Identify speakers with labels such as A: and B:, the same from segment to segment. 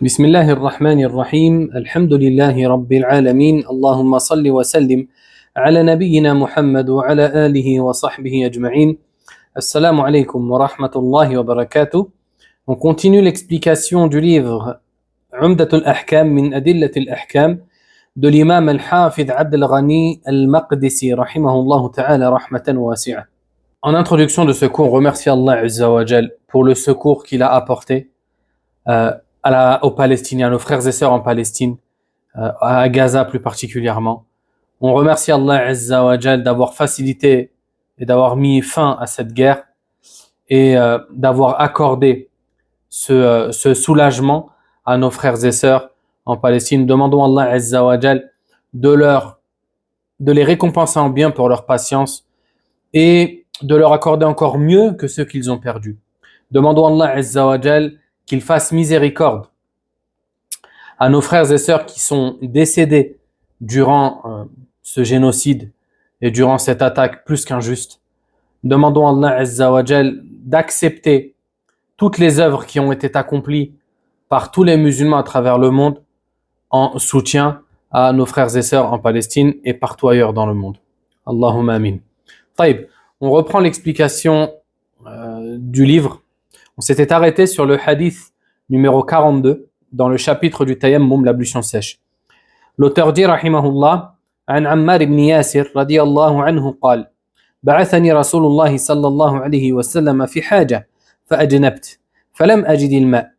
A: بسم الله الرحمن الرحيم الحمد لله رب العالمين اللهم صل وسلم على نبينا محمد وعلى آله وصحبه أجمعين. Assalamu alaikum wa rahmatullahi wa barakatuh. On continue l'explication du livre Umdatul Ahkam min Adillatil Ahkam de l'imam al-Hafidh Abdel Ghani al-Maqdisi rahimahullah ta'ala rahmatan wasi'a. En introduction de ce cours, on remercie Allah Azza wa Jal pour le secours qu'il a apporté aux Palestiniens, nos frères et sœurs en Palestine, à Gaza plus particulièrement. On remercie Allah Azza wa Jal d'avoir facilité et d'avoir mis fin à cette guerre et d'avoir accordé ce soulagement à nos frères et sœurs en Palestine. Demandons à Allah Azza wa Jal de les récompenser en bien pour leur patience et de leur accorder encore mieux que ce qu'ils ont perdu. Demandons à Allah Azza wa Jal qu'il fasse miséricorde à nos frères et sœurs qui sont décédés durant ce génocide et durant cette attaque plus qu'injuste. Demandons à Allah Azza wa Jal d'accepter toutes les œuvres qui ont été accomplies par tous les musulmans à travers le monde en soutien à nos frères et sœurs en Palestine et partout ailleurs dans le monde. Allahumma amin. Taïb, on reprend l'explication du livre. On s'était arrêté sur le hadith numéro 42 dans le chapitre du tayammum, l'ablution sèche. L'auteur dit rahimahullah عن عمار بن ياسر رضي الله عنه قال بعثني رسول الله صلى الله عليه وسلم في حاجة فأجنبت فلم أجد الماء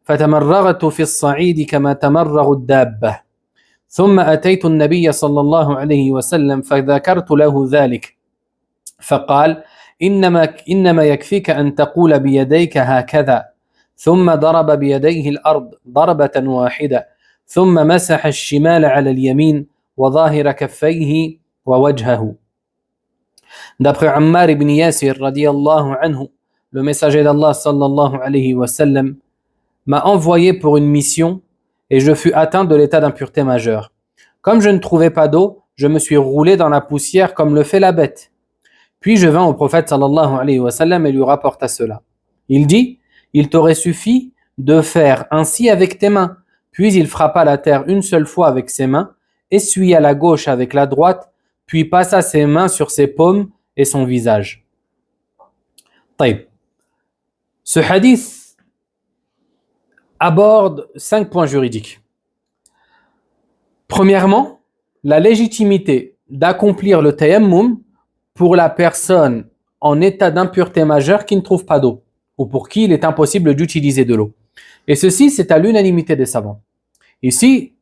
A: فتمرغت في الصعيد كما تمرغ الدابة ثم أتيت النبي صلى الله عليه وسلم فذكرت له ذلك فقال إنما يكفيك أن تقول بيديك هكذا ثم ضرب بيديه الأرض ضربة واحدة ثم مسح الشمال على اليمين وظاهر كفيه ووجهه. D'après Ammar ibn Yasir radiyallahu anhu, le messager d'Allah sallallahu alayhi wa sallam m'a envoyé pour une mission et je fus atteint de l'état d'impureté majeure. Comme je ne trouvais pas d'eau, je me suis roulé dans la poussière comme le fait la bête. Puis je vins au prophète sallallahu alayhi wa sallam et lui rapporta cela. Il dit: il t'aurait suffi de faire ainsi avec tes mains. Puis il frappa la terre une seule fois avec ses mains, essuya la gauche avec la droite, puis passa ses mains sur ses paumes et son visage. Taïb. Ce hadith aborde 5 points juridiques. Premièrement, la légitimité d'accomplir le tayammum pour la personne en état d'impureté majeure qui ne trouve pas d'eau, ou pour qui il est impossible d'utiliser de l'eau. Et ceci, c'est à l'unanimité des savants. Ici,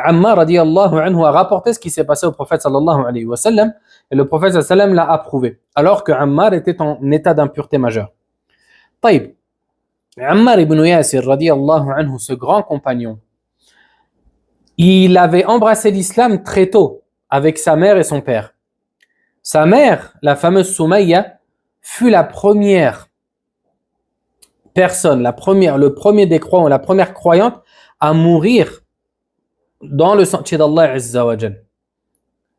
A: Ammar radiyallahu anhu a rapporté ce qui s'est passé au prophète sallallahu alayhi wa sallam, et le prophète sallallahu alayhi wa sallam l'a approuvé, alors que Ammar était en état d'impureté majeure. Taïb, Ammar ibn Yasir radiyallahu anhu, ce grand compagnon, il avait embrassé l'islam très tôt, avec sa mère et son père. Sa mère, la fameuse Soumaïa, fut la première personne, le premier des croyants, la première croyante à mourir dans le sentier d'Allah Azza wa Jal.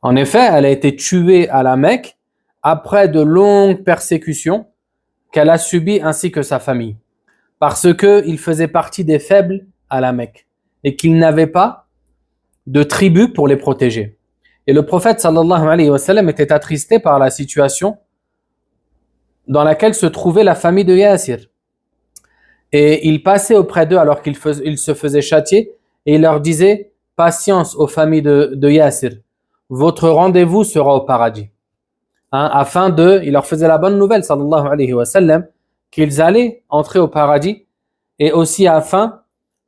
A: En effet, elle a été tuée à la Mecque après de longues persécutions qu'elle a subies ainsi que sa famille, parce qu'il faisait partie des faibles à la Mecque et qu'il n'avait pas de tribu pour les protéger. Et le prophète sallallahu alayhi wa sallam était attristé par la situation dans laquelle se trouvait la famille de Yasir. Et il passait auprès d'eux alors qu'il se faisait châtier et il leur disait: patience aux familles de Yasir, votre rendez-vous sera au paradis. Il leur faisait la bonne nouvelle sallallahu alayhi wa sallam qu'ils allaient entrer au paradis, et aussi afin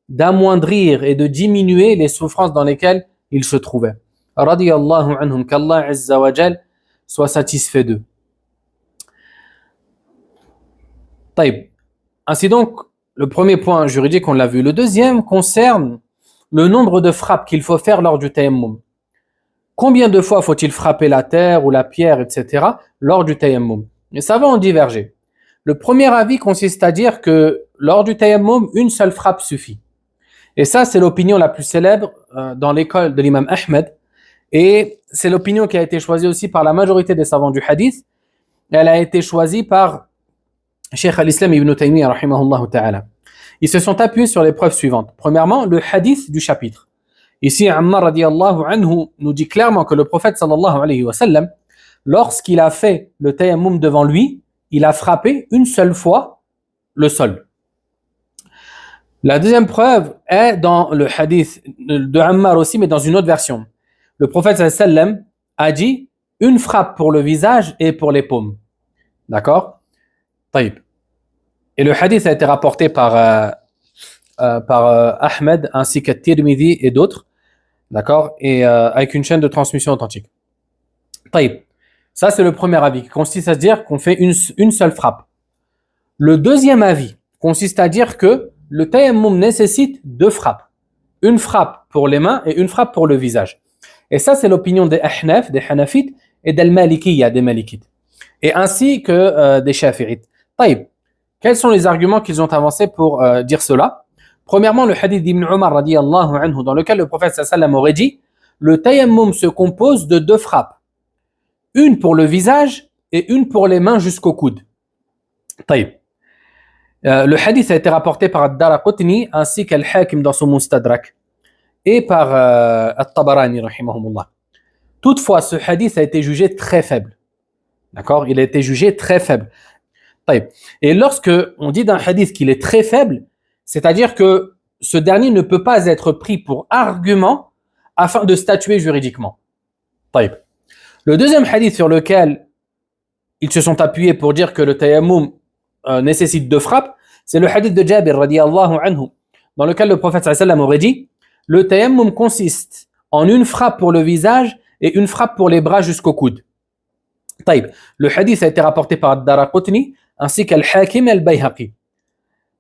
A: d'amoindrir et de diminuer les souffrances dans lesquelles ils se trouvaient. Radiyallahu anhum, qu'Allah Azza wa Jal soit satisfait d'eux. Taïb. Ainsi donc, le premier point juridique, on l'a vu. Le deuxième concerne le nombre de frappes qu'il faut faire lors du tayammum. Combien de fois faut-il frapper la terre ou la pierre, etc. lors du tayammum? Les savants ont divergé. Le premier avis consiste à dire que lors du tayammum, une seule frappe suffit. Et ça, c'est l'opinion la plus célèbre dans l'école de l'imam Ahmed. Et c'est l'opinion qui a été choisie aussi par la majorité des savants du hadith. Elle a été choisie par Cheikh al-Islam ibn Taymiyyah rahimahullah ta'ala. Ils se sont appuyés sur les preuves suivantes. Premièrement, le hadith du chapitre. Ici, Ammar radiallahu anhu nous dit clairement que le prophète sallallahu alayhi wa sallam, lorsqu'il a fait le tayammum devant lui, il a frappé une seule fois le sol. La deuxième preuve est dans le hadith de Ammar aussi, mais dans une autre version. Le prophète sallallahu alayhi wa sallam a dit une frappe pour le visage et pour les paumes. D'accord? Taïb. Et le hadith a été rapporté par Ahmed ainsi que Tirmidhi et d'autres. D'accord? Et avec une chaîne de transmission authentique. Taïb. Ça, c'est le premier avis qui consiste à se dire qu'on fait une seule frappe. Le deuxième avis consiste à dire que le tayammum nécessite deux frappes. Une frappe pour les mains et une frappe pour le visage. Et ça, c'est l'opinion des Ahnaf, des Hanafites et des Malikiyya, des Malikites. Et ainsi que des Shafi'ites. Taïb. Quels sont les arguments qu'ils ont avancés pour dire cela? Premièrement, le hadith d'Ibn Umar radiyallahu anhu, dans lequel le prophète sallallahu alayhi wa sallam aurait dit le tayammum se compose de deux frappes. Une pour le visage et une pour les mains jusqu'au coude. Taïb. Le hadith a été rapporté par Ad-Daraqutni ainsi qu'Al-Hakim dans son Mustadrak et par At-Tabarani rahimahumullah. Toutefois, ce hadith a été jugé très faible. D'accord? Il a été jugé très faible. Taïb. Et lorsque on dit d'un hadith qu'il est très faible, c'est-à-dire que ce dernier ne peut pas être pris pour argument afin de statuer juridiquement. Taïb. Le deuxième hadith sur lequel ils se sont appuyés pour dire que le tayammum nécessite deux frappes, c'est le hadith de Jabir radiyallahu anhu, dans lequel le prophète sallallahu alayhi wa sallam aurait dit le tayammum consiste en une frappe pour le visage et une frappe pour les bras jusqu'au coude. Taïb. Le hadith a été rapporté par Ad-Daraqutni ainsi qu'Al-Hakim et Al-Bayhaqi.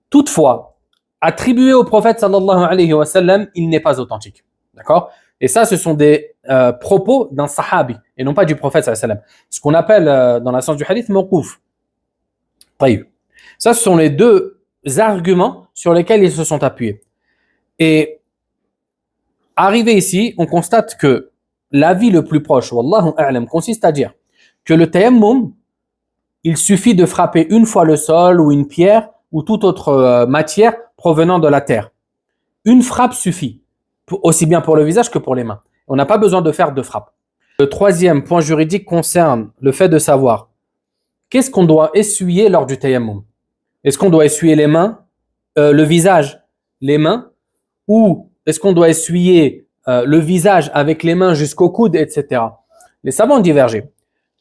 A: Toutefois, attribué au prophète sallallahu alayhi wa sallam, il n'est pas authentique. D'accord? Et ça, ce sont des propos d'un sahabi et non pas du prophète sallallahu alayhi wa sallam. Ce qu'on appelle dans la science du hadith mawqouf. Taïb. Ça, ce sont les deux arguments sur lesquels ils se sont appuyés. Et arrivé ici, on constate que l'avis le plus proche, wallahu a'lam, consiste à dire que le tayammum, il suffit de frapper une fois le sol ou une pierre ou toute autre matière provenant de la terre. Une frappe suffit, aussi bien pour le visage que pour les mains. On n'a pas besoin de faire deux frappes. Le troisième point juridique concerne le fait de savoir qu'est-ce qu'on doit essuyer lors du tayammum. Est-ce qu'on doit essuyer les mains, le visage, les mains, ou est-ce qu'on doit essuyer le visage avec les mains jusqu'au coude, etc. Les savants ont divergé.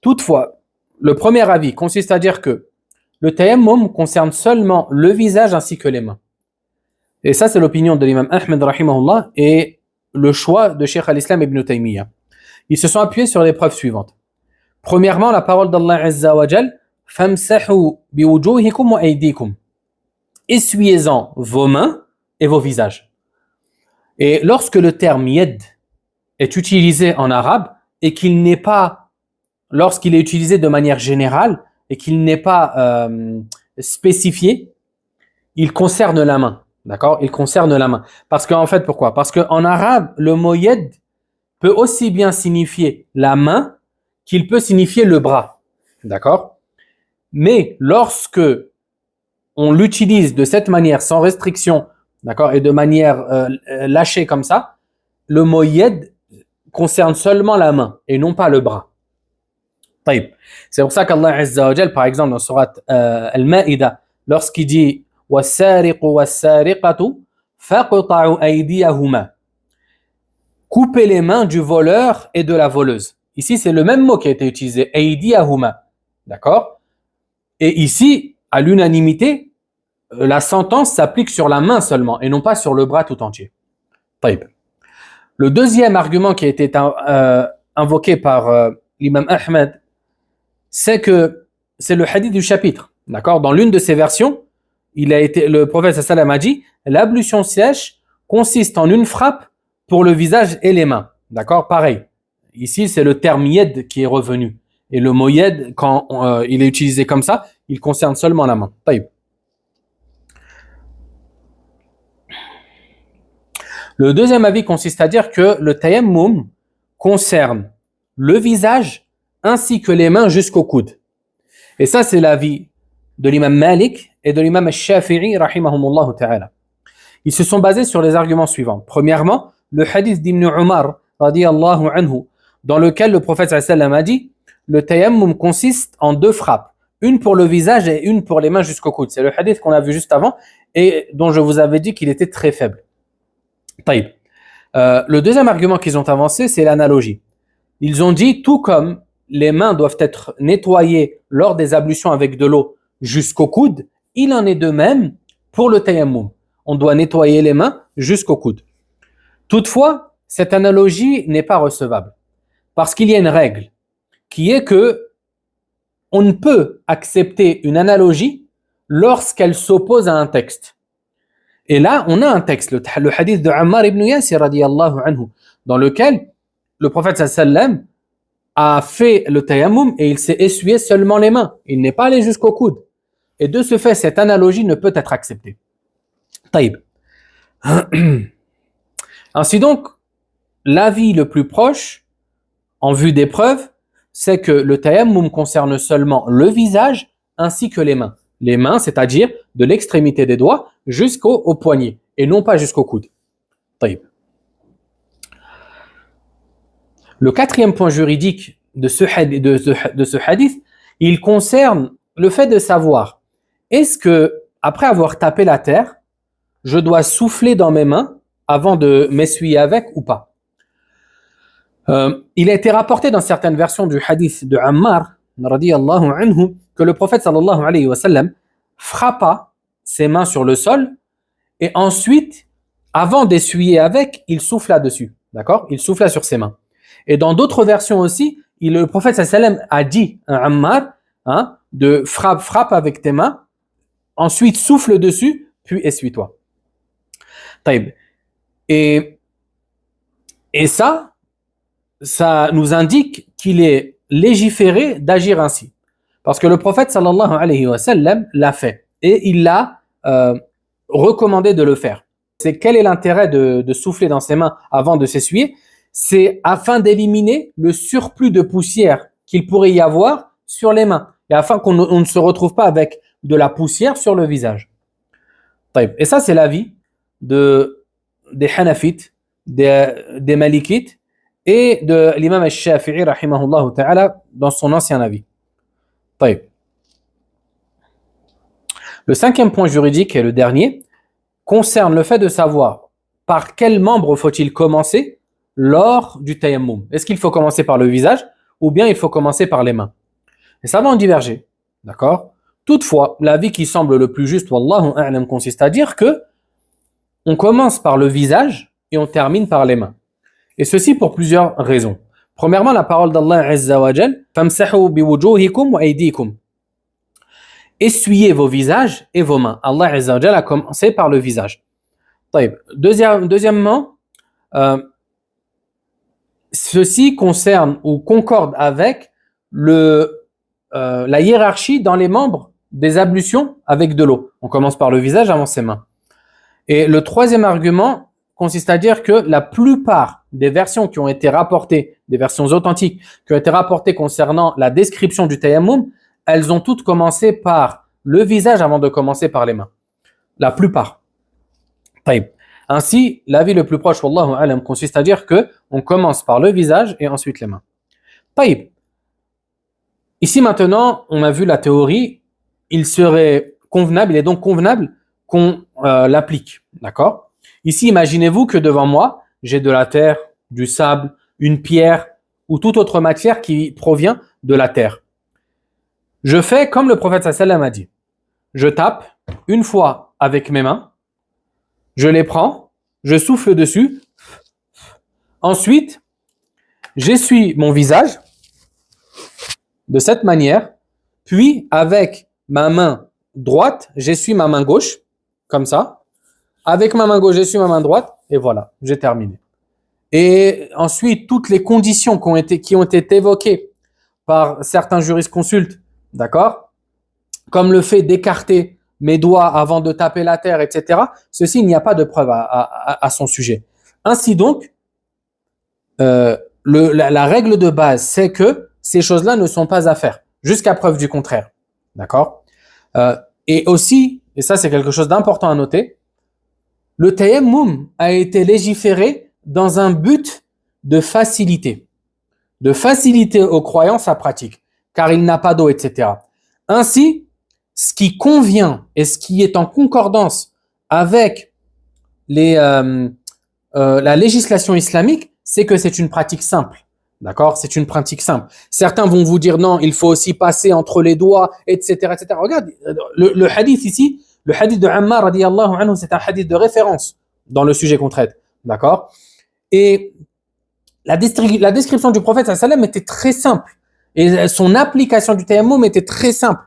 A: Toutefois, le premier avis consiste à dire que le tayammum concerne seulement le visage ainsi que les mains. Et ça, c'est l'opinion de l'imam Ahmed rahimahullah et le choix de Cheikh al-Islam ibn Taymiyyah. Ils se sont appuyés sur les preuves suivantes. Premièrement, la parole d'Allah Azza wa Jal, famsahu biwujuhikum wa aydikum. Essuyez-en vos mains et vos visages. Et lorsque le terme yad est utilisé en arabe et qu'il n'est pas, lorsqu'il est utilisé de manière générale et qu'il n'est pas spécifié, il concerne la main. D'accord? Il concerne la main. Parce qu'en fait, pourquoi? Parce qu'en arabe, le mot yad peut aussi bien signifier la main qu'il peut signifier le bras. D'accord? Mais lorsque on l'utilise de cette manière, sans restriction, d'accord, et de manière lâchée comme ça, le mot yad concerne seulement la main et non pas le bras. Taïb. C'est pour ça qu'Allah Azza wa Jal, par exemple, dans surat Al-Ma'ida, lorsqu'il dit وَالسَّارِقُ وَالسَّارِقَةُ فَقْطَعُوا أَيْدِيَهُمَا. Couper les mains du voleur et de la voleuse. Ici, c'est le même mot qui a été utilisé, أَيْدِيَهُمَا. D'accord? Et ici, à l'unanimité, la sentence s'applique sur la main seulement et non pas sur le bras tout entier. Taïb. Le deuxième argument qui a été invoqué par l'imam Ahmed, c'est que c'est le hadith du chapitre. D'accord? Dans l'une de ses versions, le prophète sallam a dit l'ablution sèche consiste en une frappe pour le visage et les mains. D'accord? Pareil. Ici, c'est le terme yed qui est revenu. Et le mot yed, quand il est utilisé comme ça, il concerne seulement la main. Taïb. Le deuxième avis consiste à dire que le tayammum concerne le visage ainsi que les mains jusqu'au coude. Et ça, c'est l'avis de l'imam Malik et de l'imam al-Shafi'i, rahimahumullah ta'ala. Ils se sont basés sur les arguments suivants. Premièrement, le hadith d'Ibn Umar, radiyallahu anhu, dans lequel le prophète sallallahu alayhi wa sallam a dit « Le tayammum consiste en 2 frappes, une pour le visage et une pour les mains jusqu'au coude. » C'est le hadith qu'on a vu juste avant et dont je vous avais dit qu'il était très faible. Taïb. Le deuxième argument qu'ils ont avancé, c'est l'analogie. Ils ont dit, tout comme les mains doivent être nettoyées lors des ablutions avec de l'eau jusqu'au coude, il en est de même pour le tayammum. On doit nettoyer les mains jusqu'au coude. Toutefois, cette analogie n'est pas recevable parce qu'il y a une règle qui est que on ne peut accepter une analogie lorsqu'elle s'oppose à un texte. Et là, on a un texte, le hadith de Ammar ibn Yasir radiyallahu anhu, dans lequel le prophète sallam a fait le tayammum et il s'est essuyé seulement les mains. Il n'est pas allé jusqu'au coude. Et de ce fait, cette analogie ne peut être acceptée. Taïb. Ainsi donc, l'avis le plus proche, en vue des preuves, c'est que le tayammum concerne seulement le visage ainsi que les mains. Les mains, c'est-à-dire de l'extrémité des doigts jusqu'au poignet, et non pas jusqu'au coude. Taïb. Le quatrième point juridique de ce hadith, il concerne le fait de savoir, est-ce que, après avoir tapé la terre, je dois souffler dans mes mains avant de m'essuyer avec ou pas? Il a été rapporté dans certaines versions du hadith de Ammar, radiyallahu anhu, que le prophète sallallahu alayhi wa sallam frappa ses mains sur le sol et ensuite, avant d'essuyer avec, il souffla dessus. D'accord? Il souffla sur ses mains. Et dans d'autres versions aussi, le prophète sallallahu alayhi wa sallam a dit à Ammar de frappe avec tes mains, ensuite souffle dessus, puis essuie-toi. Taïb. Et ça nous indique qu'il est légiféré d'agir ainsi. Parce que le prophète sallallahu alayhi wa sallam l'a fait. Et il l'a recommandé de le faire. C'est quel est l'intérêt de souffler dans ses mains avant de s'essuyer? C'est afin d'éliminer le surplus de poussière qu'il pourrait y avoir sur les mains. Et afin qu'on ne se retrouve pas avec de la poussière sur le visage. Et ça, c'est l'avis des Hanafites, des Malikites et de l'imam al-Shafi'i rahimahullah ta'ala dans son ancien avis. Le cinquième point juridique et le dernier concerne le fait de savoir par quel membre faut-il commencer lors du tayammum. Est-ce qu'il faut commencer par le visage ou bien il faut commencer par les mains? Et ça va en diverger, d'accord? Toutefois, l'avis qui semble le plus juste, wallahu a'lam, consiste à dire que on commence par le visage et on termine par les mains. Et ceci pour plusieurs raisons. Premièrement, la parole d'Allah Azza wa Jal, famsahu biwujuhikum wa aydikum. Essuyez vos visages et vos mains. Allah Azza wa Jal a commencé par le visage. Deuxièmement, ceci concerne ou concorde avec la hiérarchie dans les membres des ablutions avec de l'eau. On commence par le visage avant ses mains. Et le troisième argument consiste à dire que la plupart des versions qui ont été rapportées, des versions authentiques qui ont été rapportées concernant la description du tayammum, elles ont toutes commencé par le visage avant de commencer par les mains. La plupart. Taïb. Ainsi, l'avis le plus proche, wallahu alam, consiste à dire que on commence par le visage et ensuite les mains. Taïb. Ici maintenant, on a vu la théorie, il est donc convenable qu'on l'applique. D'accord? Ici, imaginez-vous que devant moi, j'ai de la terre, du sable, une pierre ou toute autre matière qui provient de la terre. Je fais comme le prophète sallallahu alayhi wa sallam a dit. Je tape une fois avec mes mains, je les prends, je souffle dessus, ensuite, j'essuie mon visage de cette manière, puis avec ma main droite, j'essuie ma main gauche, comme ça. Avec ma main gauche, j'essuie ma main droite, et voilà, j'ai terminé. Et ensuite, toutes les conditions qui ont été évoquées par certains jurisconsultes, d'accord, comme le fait d'écarter mes doigts avant de taper la terre, etc., ceci, il n'y a pas de preuve à son sujet. Ainsi donc, la règle de base, c'est que ces choses-là ne sont pas à faire, jusqu'à preuve du contraire. D'accord? Et aussi, et ça c'est quelque chose d'important à noter, le tayammum a été légiféré dans un but de faciliter aux croyants sa pratique, car il n'a pas d'eau, etc. Ainsi, ce qui convient et ce qui est en concordance avec la législation islamique, c'est que c'est une pratique simple. D'accord? C'est une pratique simple. Certains vont vous dire non, il faut aussi passer entre les doigts, etc., etc. Regarde, le hadith ici, le hadith de Ammar, radiyallahu anhu, c'est un hadith de référence dans le sujet qu'on traite. D'accord? Et la description du prophète sallallahu alayhi wa sallam était très simple. Et son application du tayammum était très simple.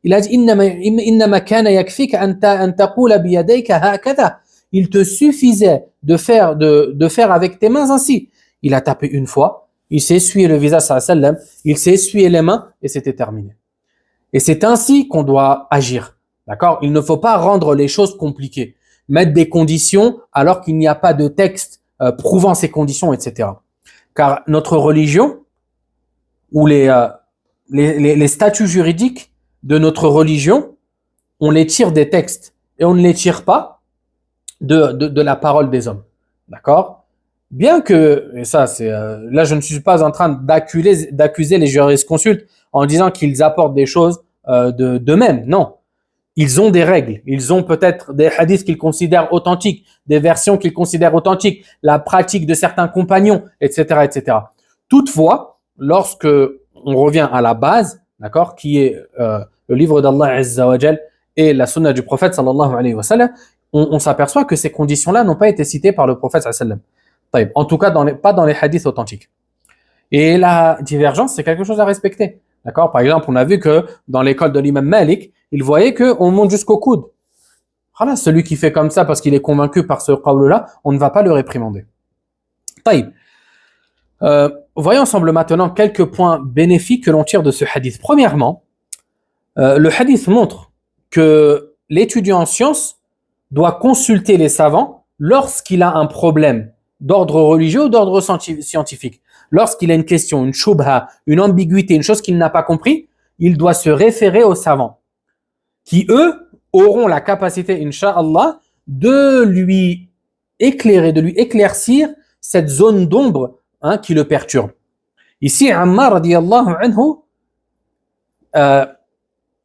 A: Il a dit innama kana yakfika an taqula bi yadayka hakadha. Il te suffisait de faire avec tes mains ainsi. Il a tapé une fois, il s'est essuyé le visage sallallahu alayhi wa sallam, il s'est essuyé les mains et c'était terminé. Et c'est ainsi qu'on doit agir. D'accord? Il ne faut pas rendre les choses compliquées, mettre des conditions alors qu'il n'y a pas de texte prouvant ces conditions, etc. Car notre religion ou les statuts juridiques de notre religion, on les tire des textes et on ne les tire pas de la parole des hommes. D'accord? Bien que, et ça c'est, là je ne suis pas en train d'accuser les jurisconsultes en disant qu'ils apportent des choses d'eux-mêmes. Non. Ils ont des règles, ils ont peut-être des hadiths qu'ils considèrent authentiques, des versions qu'ils considèrent authentiques, la pratique de certains compagnons, etc., etc. Toutefois, lorsque on revient à la base, d'accord, qui est le livre d'Allah Azza wa Jal et la sunna du prophète sallallahu alayhi wa sallam, on s'aperçoit que ces conditions-là n'ont pas été citées par le prophète sallallahu alayhi wa sallam. En tout cas, pas dans les hadiths authentiques. Et la divergence, c'est quelque chose à respecter. D'accord? Par exemple, on a vu que dans l'école de l'imam Malik, il voyait qu'on monte jusqu'au coude. Voilà, celui qui fait comme ça parce qu'il est convaincu par ce qawl-là, on ne va pas le réprimander. Taïb. Voyons ensemble maintenant quelques points bénéfiques que l'on tire de ce hadith. Premièrement, le hadith montre que l'étudiant en sciences doit consulter les savants lorsqu'il a un problème d'ordre religieux ou d'ordre scientifique. Lorsqu'il a une question, une shubha, une ambiguïté, une chose qu'il n'a pas compris, il doit se référer aux savants qui, eux, auront la capacité, incha'Allah, de lui éclairer, de lui éclaircir cette zone d'ombre qui le perturbe. Ici, Ammar, radiyallahu anhu,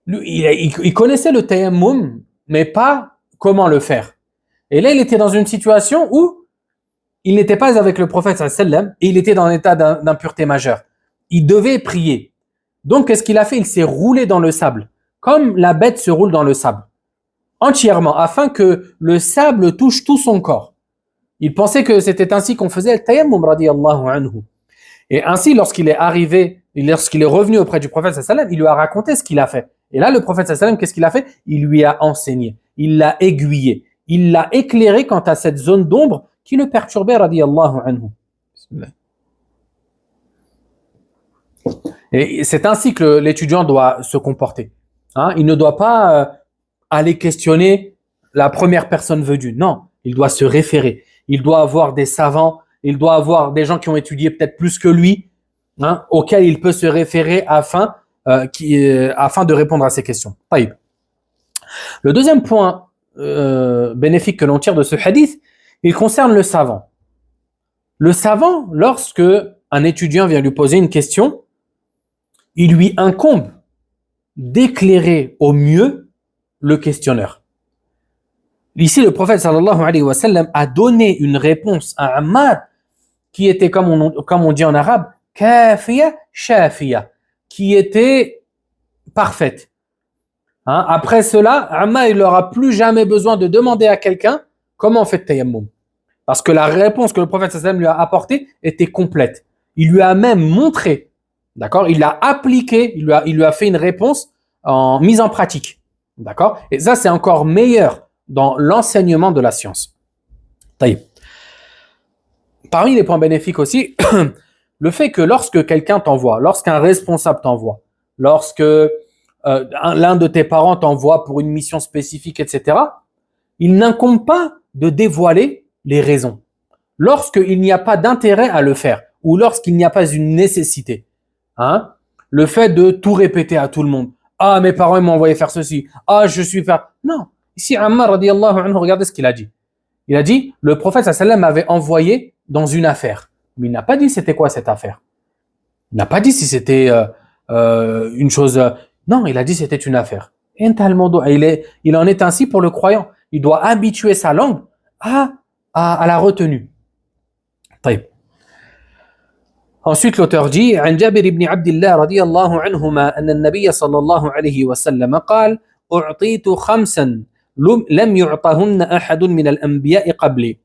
A: il connaissait le tayammum, mais pas comment le faire. Et là, il était dans une situation où il n'était pas avec le prophète sallallahu alayhi wa sallam et il était dans un état d'impureté majeure. Il devait prier. Donc, qu'est-ce qu'il a fait? Il s'est roulé dans le sable, comme la bête se roule dans le sable, entièrement, afin que le sable touche tout son corps. Il pensait que c'était ainsi qu'on faisait le tayammum, radiyallahu anhu. Et ainsi, lorsqu'il est revenu auprès du prophète sallallahu alayhi wa sallam, il lui a raconté ce qu'il a fait. Et là, le prophète sallallahu alayhi wa sallam, qu'est-ce qu'il a fait? Il lui a enseigné, il l'a aiguillé, il l'a éclairé quant à cette zone d'ombre qui le perturbait, radiyallahu anhu. Et c'est ainsi que l'étudiant doit se comporter. Il ne doit pas aller questionner la première personne venue. Non, il doit se référer. Il doit avoir des savants, il doit avoir des gens qui ont étudié peut-être plus que lui, auxquels il peut se référer afin de répondre à ces questions. Taïb. Le deuxième point bénéfique que l'on tire de ce hadith, il concerne le savant. Le savant, lorsque un étudiant vient lui poser une question, il lui incombe d'éclairer au mieux le questionneur. Ici, le prophète sallallahu alayhi wa sallam a donné une réponse à Ammar qui était, comme on dit en arabe, kafiya shafiya, qui était parfaite. Après cela, Ammar, il n'aura plus jamais besoin de demander à quelqu'un comment on fait le tayammum. Parce que la réponse que le prophète sallallahu alayhi wa sallam lui a apportée était complète. Il lui a même montré, d'accord, il l'a appliqué, il lui a fait une réponse en mise en pratique. D'accord? Et ça, c'est encore meilleur dans l'enseignement de la science. Taïb. Parmi les points bénéfiques aussi, le fait que lorsque quelqu'un t'envoie, lorsqu'un responsable t'envoie, lorsque l'un de tes parents t'envoie pour une mission spécifique, etc., il n'incombe pas de dévoiler les raisons. Lorsqu'il n'y a pas d'intérêt à le faire, ou lorsqu'il n'y a pas une nécessité, le fait de tout répéter à tout le monde, Ah, mes parents ils m'ont envoyé faire ceci. Ah, je suis pas. Non. Ici, Ammar radiallahu anhu, regardez ce qu'il a dit. Il a dit, le prophète sallam m'avait envoyé dans une affaire. Mais il n'a pas dit c'était quoi cette affaire. Il n'a pas dit si c'était une chose. Non, il a dit c'était une affaire. Il en est ainsi pour le croyant. Il doit habituer sa langue à la retenue. طيب. Ensuite, l'auteur dit عن جابر بن عبد الله رضي الله عنهما أن النبي صلى الله عليه وسلم قال أعطيت خمسا لم يعطهن أحد من الأنبياء قبلي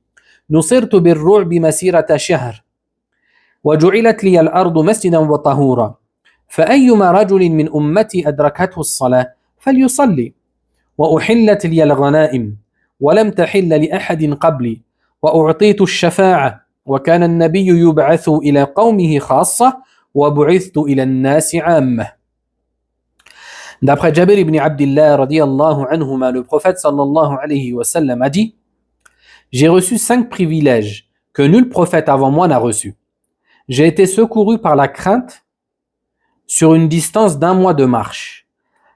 A: نصرت بالرعب مسيرة شهر وجعلت لي الأرض مسجدا وطهورا فأيما رجل من أمتي أدركته الصلاة فليصلي وأحلت لي الغنائم ولم تحل لأحد قبلي وأعطيت الشفاعة وكان النبي يبعث إلى قومه خاصة وبعثت إلى الناس عامة. D'après Jabir ibn Abdillah radiyallahu anhuma, le prophète sallallahu alayhi wa sallam a dit: j'ai reçu 5 privilèges que nul prophète avant moi n'a reçus. J'ai été secouru par la crainte sur une distance d'1 mois de marche.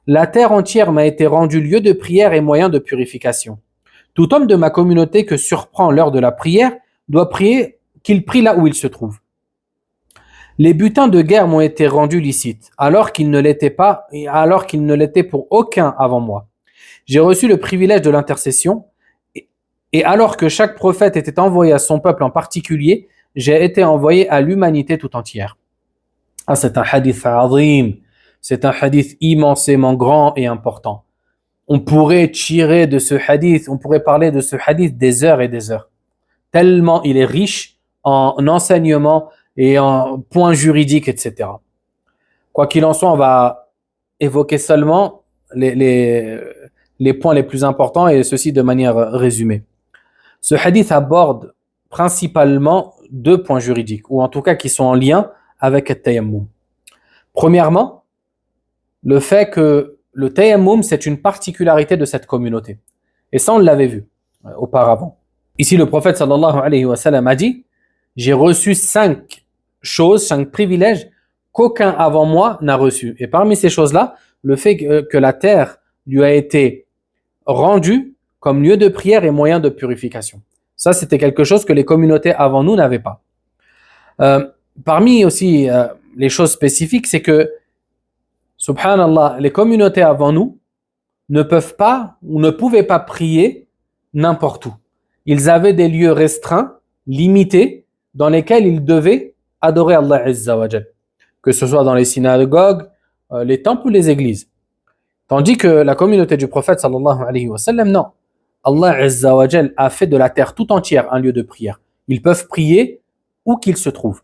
A: La terre entière m'a été rendue lieu de prière et moyen de purification. Tout homme de ma communauté que surprend l'heure de la prière doit prier qu'il prie là où il se trouve. Les butins de guerre m'ont été rendus licites, alors qu'ils ne l'étaient pas, et alors qu'ils ne l'étaient pour aucun avant moi. J'ai reçu le privilège de l'intercession, et alors que chaque prophète était envoyé à son peuple en particulier, j'ai été envoyé à l'humanité tout entière. Ah, c'est un hadith azim, c'est un hadith immensément grand et important. On pourrait tirer de ce hadith, on pourrait parler de ce hadith des heures et des heures. Tellement il est riche en enseignements et en points juridiques, etc. Quoi qu'il en soit, on va évoquer seulement les points les plus importants et ceci de manière résumée. Ce hadith aborde principalement 2 points juridiques, ou en tout cas qui sont en lien avec le tayammum. Premièrement, le fait que le tayammum, c'est une particularité de cette communauté. Et ça, on l'avait vu auparavant. Ici, le prophète sallallahu alayhi wa sallam a dit: j'ai reçu 5 choses, 5 privilèges qu'aucun avant moi n'a reçu. Et parmi ces choses-là, le fait que la terre lui a été rendue comme lieu de prière et moyen de purification. Ça, c'était quelque chose que les communautés avant nous n'avaient pas. Parmi aussi les choses spécifiques, c'est que, subhanallah, les communautés avant nous ne peuvent pas ou ne pouvaient pas prier n'importe où. Ils avaient des lieux restreints, limités, dans lesquels ils devaient adorer Allah Azza wa Jal, que ce soit dans les synagogues, les temples ou les églises. Tandis que la communauté du prophète sallallahu alayhi wa sallam, non. Allah Azza wa Jal a fait de la terre tout entière un lieu de prière. Ils peuvent prier où qu'ils se trouvent.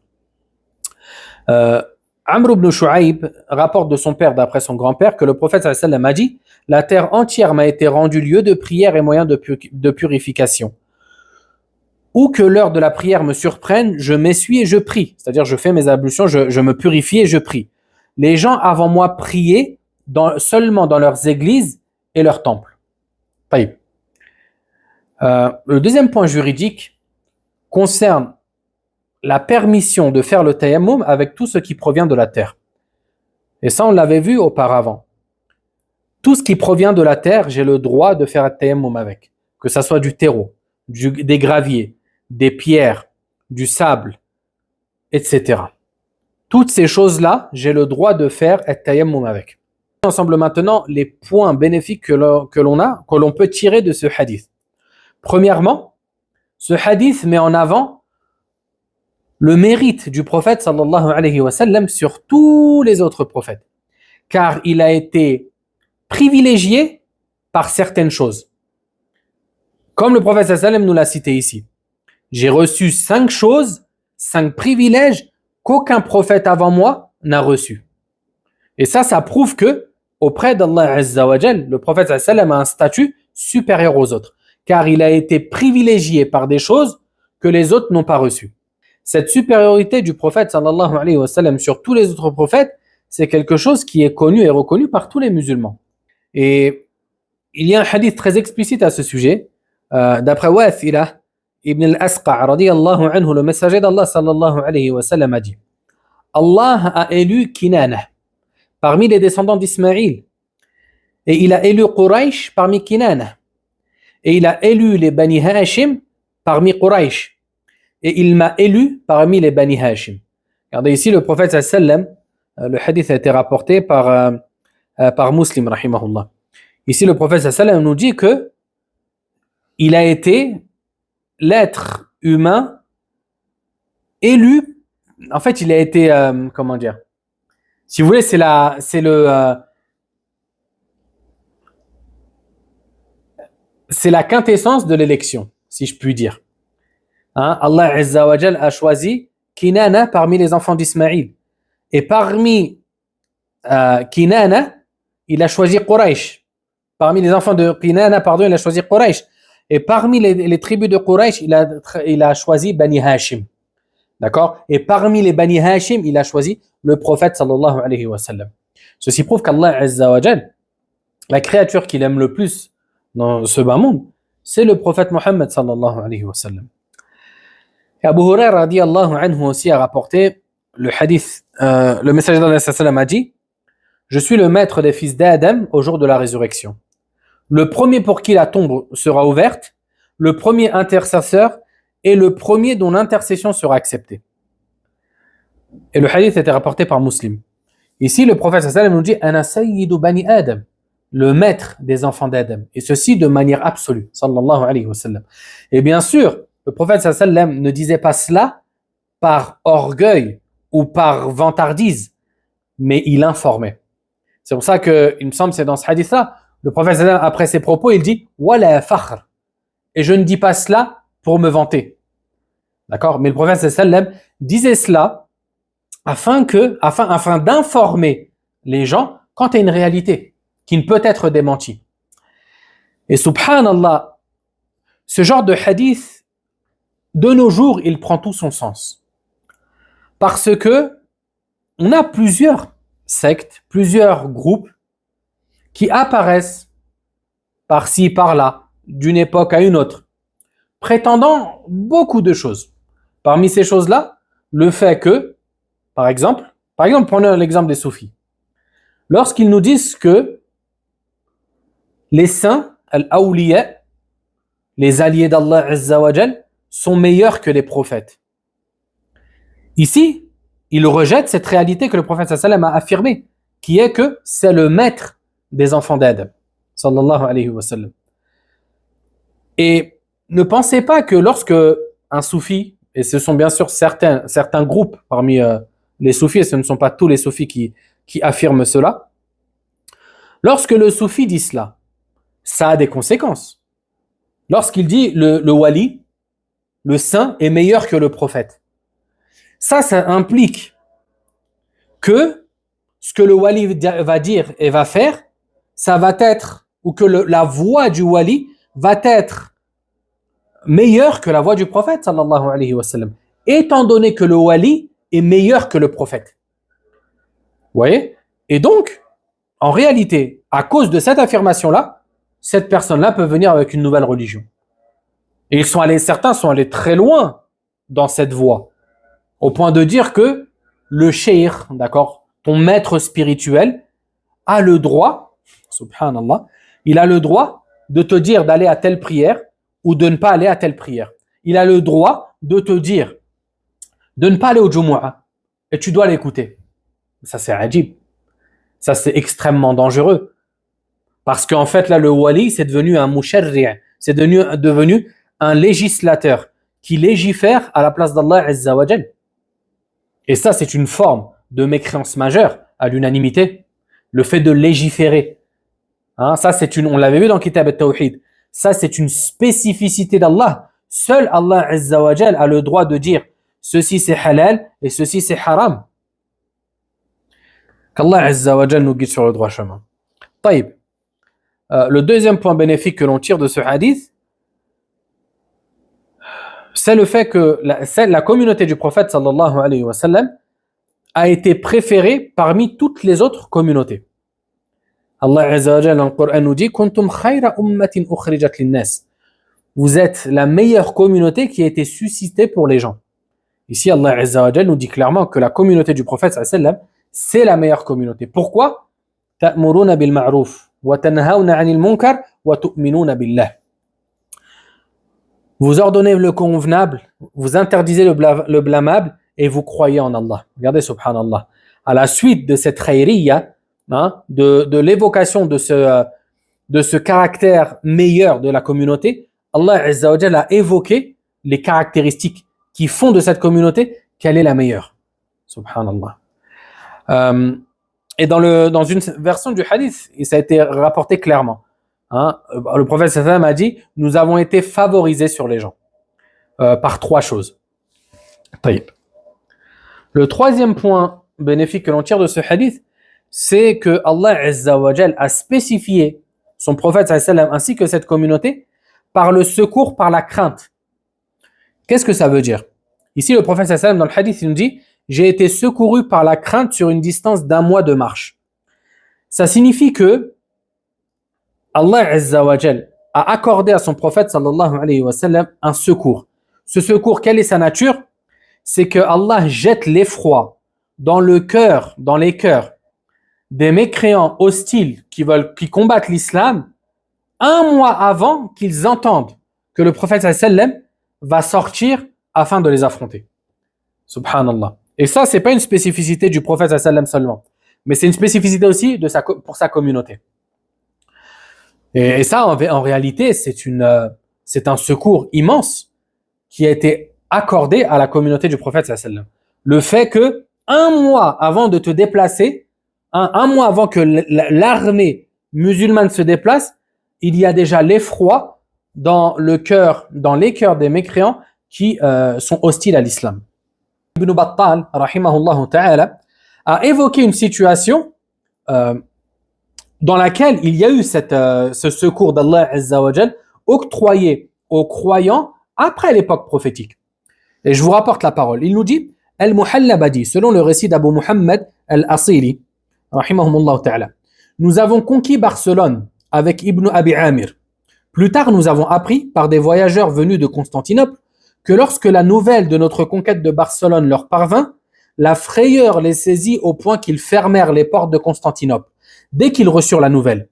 A: Amr ibn Shu'aib rapporte de son père, d'après son grand-père, que le prophète sallallahu alayhi wa sallam a dit: la terre entière m'a été rendue lieu de prière et moyen de purification. Où que l'heure de la prière me surprenne, je m'essuie et je prie. C'est-à-dire, je fais mes ablutions, je me purifie et je prie. Les gens avant moi priaient seulement dans leurs églises et leurs temples. Le deuxième point juridique concerne la permission de faire le tayammum avec tout ce qui provient de la terre. Et ça, on l'avait vu auparavant. Tout ce qui provient de la terre, j'ai le droit de faire un tayammum avec. Que ça soit du terreau, des graviers, des pierres, du sable, etc. Toutes ces choses-là, j'ai le droit de faire un tayammum avec. Ensemble maintenant les points bénéfiques que l'on peut tirer de ce hadith. Premièrement, ce hadith met en avant le mérite du prophète sallallahu alayhi wa sallam sur tous les autres prophètes, car il a été privilégié par certaines choses. Comme le prophète sallallahu alayhi wa sallam nous l'a cité ici. J'ai reçu 5 choses, 5 privilèges qu'aucun prophète avant moi n'a reçu. Et ça prouve que auprès d'Allah Azza wa Jal, le prophète sallallahu alayhi wa sallam a un statut supérieur aux autres, car il a été privilégié par des choses que les autres n'ont pas reçues. Cette supériorité du prophète sallallahu alayhi wa sallam sur tous les autres prophètes, c'est quelque chose qui est connu et reconnu par tous les musulmans. Et il y a un hadith très explicite à ce sujet, d'après Wathila ibn al-Asqa' radiyallahu anhu, le messager d'Allah sallallahu alayhi wa sallam a dit: Allah a élu Kinana parmi les descendants d'Ismaïl Et il a élu Quraysh parmi Kinana. Et il a élu les Bani Hashim parmi Quraysh. Et il m'a élu parmi les Bani Hashim. Regardez ici, le prophète sallam, le hadith a été rapporté par Muslim, rahimahullah. Ici, le prophète sallam nous dit que il a été l'être humain élu. En fait, il a été, comment dire, si vous voulez, c'est la quintessence de l'élection, si je puis dire. Hein? Allah Azza wa Jal a choisi Kinana parmi les enfants d'Ismaïl. Et parmi Kinana, il a choisi Quraysh. Parmi les enfants de Kinana, il a choisi Quraysh. Et parmi les tribus de Quraysh, il a choisi Bani Hashim. D'accord? Et parmi les Bani Hashim, il a choisi le prophète sallallahu alayhi wa sallam. Ceci prouve qu'Allah Azza wa Jal, la créature qu'il aime le plus dans ce bas monde, c'est le prophète Mohammed sallallahu alayhi wa sallam. Et Abu Huraira radiyallahu anhu aussi a rapporté le hadith, le messager d'Allah sallam a dit: je suis le maître des fils d'Adam au jour de la résurrection. Le premier pour qui la tombe sera ouverte, le premier intercesseur et le premier dont l'intercession sera acceptée. Et le hadith était rapporté par Muslim. Ici, le prophète sallam nous dit: Ana sayyidu bani Adam, le maître des enfants d'Adam, et ceci de manière absolue, sallallahu alayhi wa sallam. Et bien sûr, le prophète sallam ne disait pas cela par orgueil ou par vantardise, mais il informait. C'est pour ça que, il me semble, c'est dans ce hadith-là, le prophète sallam, après ses propos, il dit: Wala fakhr. Et je ne dis pas cela pour me vanter. D'accord? Mais le prophète sallam disait cela afin d'informer les gens quant à une réalité qui ne peut être démentie. Et subhanallah, ce genre de hadith, de nos jours, il prend tout son sens. Parce que on a plusieurs sectes, plusieurs groupes qui apparaissent par-ci, par-là, d'une époque à une autre, prétendant beaucoup de choses. Parmi ces choses-là, le fait que, par exemple, prenons l'exemple des soufis. Lorsqu'ils nous disent que les saints, al-awliya, les alliés d'Allah Azza wa Jal, sont meilleurs que les prophètes. Ici, ils rejettent cette réalité que le prophète sallam a affirmée, qui est que c'est le maître des enfants d'Adam, sallallahu alayhi wa sallam. Et ne pensez pas que lorsque un soufi, et ce sont bien sûr certains groupes parmi les soufis, et ce ne sont pas tous les soufis qui affirment cela, lorsque le soufi dit cela, ça a des conséquences. Lorsqu'il dit le wali, le saint est meilleur que le prophète, ça implique que ce que le wali va dire et va faire, ça va être, ou que la voix du wali va être meilleure que la voix du prophète sallallahu alayhi wa sallam, étant donné que le wali est meilleur que le prophète. Vous voyez? Et donc, en réalité, à cause de cette affirmation-là, cette personne-là peut venir avec une nouvelle religion. Et certains sont allés très loin dans cette voie, au point de dire que le cheikh, d'accord, ton maître spirituel, a le droit, subhanallah, il a le droit de te dire d'aller à telle prière ou de ne pas aller à telle prière. Il a le droit de te dire de ne pas aller au Jumu'ah et tu dois l'écouter. Ça c'est ajib. Ça c'est extrêmement dangereux. Parce qu'en fait là le wali c'est devenu un musharri', c'est devenu un législateur qui légifère à la place d'Allah Azza wa Jal. Et ça c'est une forme de mécréance majeure à l'unanimité. Le fait de légiférer. Hein, ça on l'avait vu dans Kitab al-Tawhid. Ça c'est une spécificité d'Allah. Seul Allah Azza wa Jal a le droit de dire ceci c'est halal et ceci c'est haram. Qu'Allah Azza wa Jal nous guide sur le droit chemin. Taïb. Le deuxième point bénéfique que l'on tire de ce hadith, c'est le fait que la communauté du prophète sallallahu alayhi wa sallam a été préférée parmi toutes les autres communautés. Allah Azza wa Jalla dans le Coran nous dit kuntum khayra ummatin ukhrijat lin-nas. Vous êtes la meilleure communauté qui a été suscitée pour les gens. Ici Allah Azza wa Jalla nous dit clairement que la communauté du prophète sallallahu alayhi wa sallam c'est la meilleure communauté. Pourquoi? Ta'muruna bil ma'ruf وتنهون عن المنكر وتؤمنون بالله. Vous ordonnez le convenable, vous interdisez le blâmable et vous croyez en Allah. Regardez, subhanallah. À la suite de cette khayriya, de l'évocation de ce caractère meilleur de la communauté, Allah Azza wa Jalla a évoqué les caractéristiques qui font de cette communauté quelle est la meilleure. Subhanallah. Et dans une version du hadith, ça a été rapporté clairement. Le prophète sallam a dit nous avons été favorisés sur les gens par trois choses. Taïb. Le troisième point bénéfique que l'on tire de ce hadith, c'est que Allah Azza wa Jal a spécifié son prophète sallam ainsi que cette communauté par le secours, par la crainte. Qu'est-ce que ça veut dire? Ici, le prophète sallam dans le hadith, il nous dit j'ai été secouru par la crainte sur une distance d'1 mois de marche. Ça signifie que Allah Azza wa Jal a accordé à son prophète sallallahu alayhi wa sallam un secours. Ce secours, quelle est sa nature? C'est que Allah jette l'effroi dans les cœurs des mécréants hostiles qui combattent l'islam 1 mois avant qu'ils entendent que le prophète sallallahu alayhi wa sallam va sortir afin de les affronter. Subhanallah. Et ça, c'est pas une spécificité du prophète sallallahu alayhi wa sallam seulement, mais c'est une spécificité aussi pour sa communauté. Et ça, en réalité, c'est un secours immense qui a été accordé à la communauté du prophète sallallahu alayhi wa sallam. Le fait que 1 mois avant de te déplacer, un mois avant que l'armée musulmane se déplace, il y a déjà l'effroi dans les cœurs des mécréants qui sont hostiles à l'islam. Ibn Battal, rahimahullah ta'ala, a évoqué une situation dans laquelle il y a eu ce secours d'Allah Azza wa Jal octroyé aux croyants après l'époque prophétique. Et je vous rapporte la parole. Il nous dit Al-Muhallab a dit, selon le récit d'Abu Muhammad Al-Asili, rahimahumullah ta'ala, nous avons conquis Barcelone avec Ibn Abi Amir. Plus tard, nous avons appris par des voyageurs venus de Constantinople que lorsque la nouvelle de notre conquête de Barcelone leur parvint, la frayeur les saisit au point qu'ils fermèrent les portes de Constantinople dès qu'ils reçurent la nouvelle,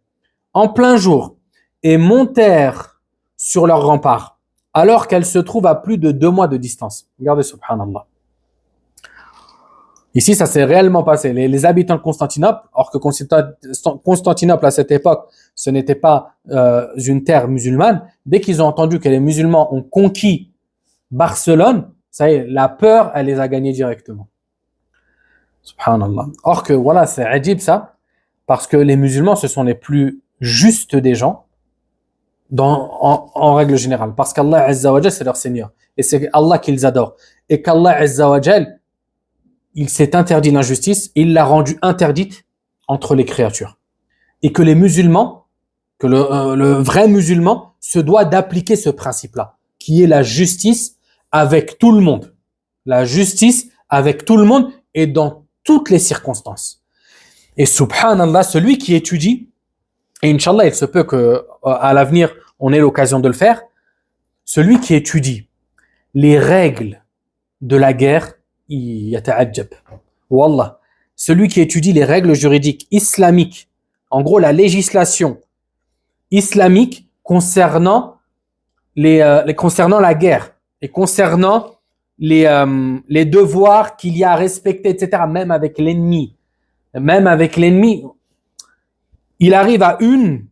A: en plein jour, et montèrent sur leurs remparts, alors qu'elle se trouve à plus de 2 mois de distance. Regardez, subhanallah. Ici, ça s'est réellement passé. Les habitants de Constantinople, or que Constantinople à cette époque, ce n'était pas une terre musulmane, dès qu'ils ont entendu que les musulmans ont conquis Barcelone, ça y est, la peur, elle les a gagnés directement. Subhanallah. Or que, voilà, c'est adib ça, parce que les musulmans, ce sont les plus justes des gens, en règle générale. Parce qu'Allah Azza wa Jal, c'est leur Seigneur. Et c'est Allah qu'ils adorent. Et qu'Allah Azza wa Jal, il s'est interdit l'injustice, il l'a rendue interdite entre les créatures. Et que les musulmans, que le vrai musulman, se doit d'appliquer ce principe-là, qui est la justice avec tout le monde. La justice avec tout le monde et dans toutes les circonstances. Et subhanallah, celui qui étudie, et Inch'Allah, il se peut qu'à l'avenir, on ait l'occasion de le faire, celui qui étudie les règles de la guerre, il yata'ajjab. Wallah, celui qui étudie les règles juridiques islamiques, en gros la législation islamique concernant concernant la guerre et concernant les devoirs qu'il y a à respecter, etc., même avec l'ennemi, il arrive à une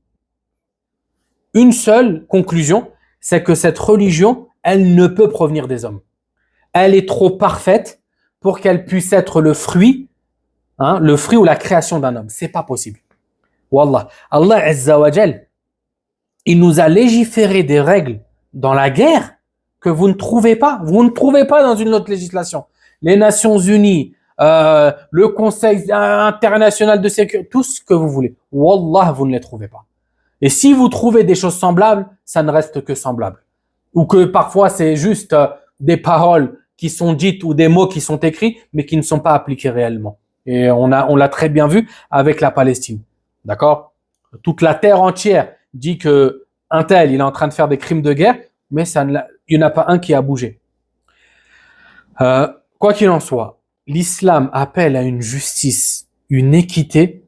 A: seule conclusion, c'est que cette religion, elle ne peut provenir des hommes. Elle est trop parfaite pour qu'elle puisse être le fruit ou la création d'un homme. C'est pas possible. Wallah. Allah Azza wa Jal, il nous a légiféré des règles dans la guerre que vous ne trouvez pas. Vous ne trouvez pas dans une autre législation. Les Nations Unies, le Conseil international de sécurité, tout ce que vous voulez. Wallah, vous ne les trouvez pas. Et si vous trouvez des choses semblables, ça ne reste que semblable. Ou que parfois c'est juste des paroles qui sont dites ou des mots qui sont écrits, mais qui ne sont pas appliqués réellement. Et on l'a très bien vu avec la Palestine. D'accord? Toute la terre entière dit que un tel, il est en train de faire des crimes de guerre, mais il n'y en a pas un qui a bougé. Quoi qu'il en soit, l'islam appelle à une justice, une équité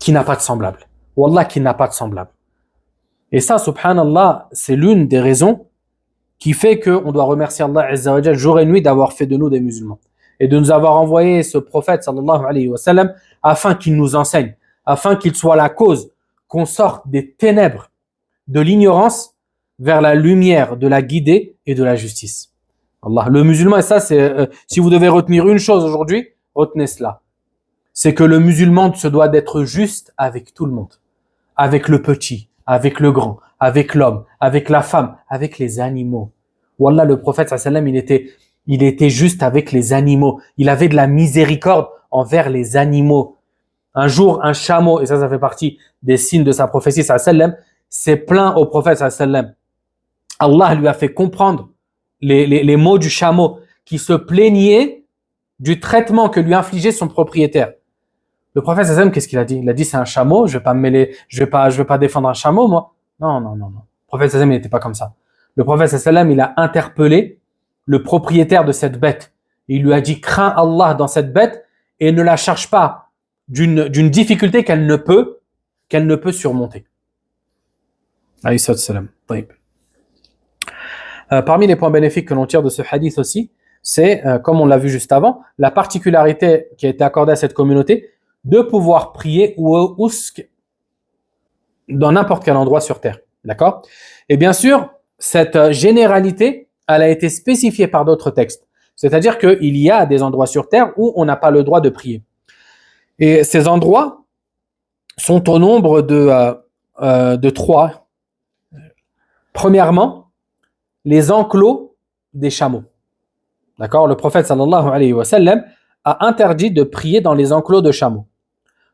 A: qui n'a pas de semblable. Wallah qu'il n'a pas de semblable. Et ça, subhanallah, c'est l'une des raisons qui fait qu'on doit remercier Allah Azza wa Jal jour et nuit d'avoir fait de nous des musulmans et de nous avoir envoyé ce prophète sallallahu alayhi wa sallam afin qu'il nous enseigne, afin qu'il soit la cause qu'on sorte des ténèbres de l'ignorance vers la lumière de la guidée et de la justice. Allah, le musulman, et ça c'est si vous devez retenir une chose aujourd'hui, retenez cela. C'est que le musulman se doit d'être juste avec tout le monde, avec le petit, avec le grand, avec l'homme, avec la femme, avec les animaux. Wallah, le prophète sallam, il était juste avec les animaux. Il avait de la miséricorde envers les animaux. Un jour, un chameau, et ça fait partie des signes de sa prophétie sallam, s'est plaint au prophète sallam. Allah lui a fait comprendre les mots du chameau qui se plaignait du traitement que lui infligeait son propriétaire. Le prophète sallam, qu'est-ce qu'il a dit? Il a dit c'est un chameau, je vais pas me mêler, je vais pas défendre un chameau moi. Non. Le prophète sallam, il n'était pas comme ça. Le prophète sallam, il a interpellé le propriétaire de cette bête. Il lui a dit crains Allah dans cette bête et ne la charge pas d'une difficulté qu'elle ne peut surmonter. Alayhi salam. Parmi les points bénéfiques que l'on tire de ce hadith aussi, c'est, comme on l'a vu juste avant, la particularité qui a été accordée à cette communauté de pouvoir prier dans n'importe quel endroit sur terre. D'accord? Et bien sûr, cette généralité, elle a été spécifiée par d'autres textes. C'est-à-dire qu'il y a des endroits sur terre où on n'a pas le droit de prier. Et ces endroits sont au nombre de 3. Premièrement, les enclos des chameaux. D'accord? Le prophète sallallahu alayhi wa sallam a interdit de prier dans les enclos de chameaux.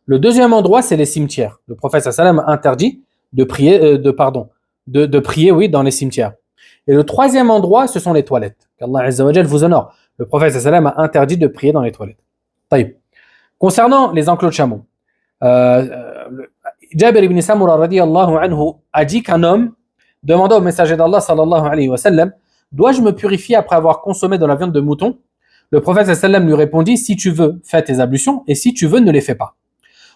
A: Le deuxième endroit, c'est les cimetières. Le prophète sallallahu alayhi wa sallam a interdit de prier, de prier, oui, dans les cimetières. Et le troisième endroit, ce sont les toilettes. Qu'Allah Azza wa Jal vous honore. Le prophète sallallahu alayhi wa sallam a interdit de prier dans les toilettes. Taïb. Concernant les enclos de chameaux, Jabir ibn Samura radiyallahu anhu a dit qu'un homme demanda au messager d'Allah sallallahu alayhi wa sallam, dois-je me purifier après avoir consommé de la viande de mouton? Le prophète sallallahu alayhi wa sallam lui répondit, si tu veux, fais tes ablutions, et si tu veux, ne les fais pas.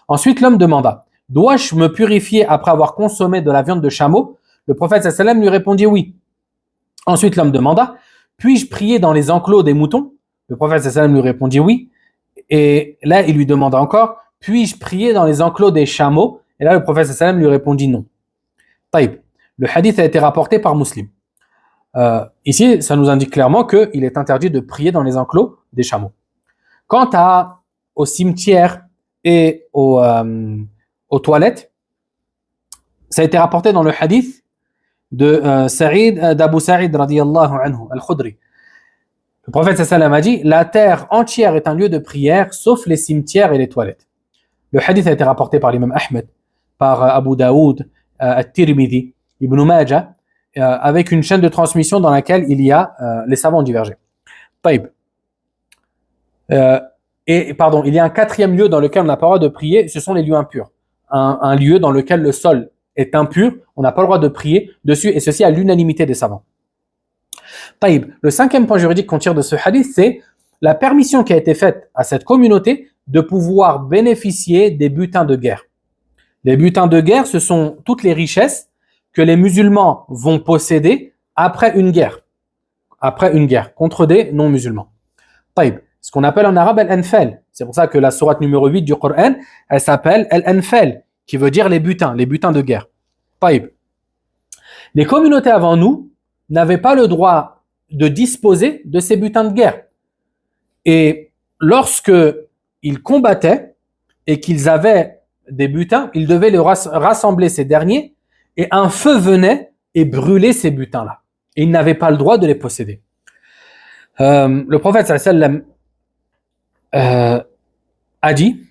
A: Ensuite, l'homme demanda, dois-je me purifier après avoir consommé de la viande de chameau? Le prophète sallallahu alayhi wa sallam lui répondit oui. Ensuite, l'homme demanda, puis-je prier dans les enclos des moutons? Le prophète sallallahu alayhi wa sallam lui répondit oui. Et là, il lui demanda encore, puis-je prier dans les enclos des chameaux? Et là, le prophète sallallahu alayhi wa sallam lui répondit non. Taïb. Le hadith a été rapporté par Muslim. Ici, ça nous indique clairement qu'il est interdit de prier dans les enclos des chameaux. Quant au cimetière et aux toilettes, ça a été rapporté dans le hadith d'Abu Sa'id radiyallahu anhu, al-Khudri. Le prophète sallallahu alayhi wa sallam a dit, la terre entière est un lieu de prière, sauf les cimetières et les toilettes. Le hadith a été rapporté par l'imam Ahmed, par Abu Daoud, At-Tirmidhi, Ibn Majah, avec une chaîne de transmission dans laquelle il y a les savants divergés. Taïb. Il y a un quatrième lieu dans lequel on n'a pas le droit de prier, ce sont les lieux impurs. Un lieu dans lequel le sol est impur, on n'a pas le droit de prier dessus, et ceci à l'unanimité des savants. Taïb. Le cinquième point juridique qu'on tire de ce hadith, c'est la permission qui a été faite à cette communauté de pouvoir bénéficier des butins de guerre. Les butins de guerre, ce sont toutes les richesses que les musulmans vont posséder après une guerre contre des non-musulmans. Taïb. Ce qu'on appelle en arabe al-anfal. C'est pour ça que la sourate numéro 8 du Coran, elle s'appelle al-anfal, qui veut dire les butins de guerre. Taïb. Les communautés avant nous n'avaient pas le droit de disposer de ces butins de guerre. Et lorsque ils combattaient et qu'ils avaient des butins, ils devaient rassembler ces derniers et un feu venait et brûlait ces butins-là. Et ils n'avaient pas le droit de les posséder. Le prophète sallallahu alayhi wa sallam a dit,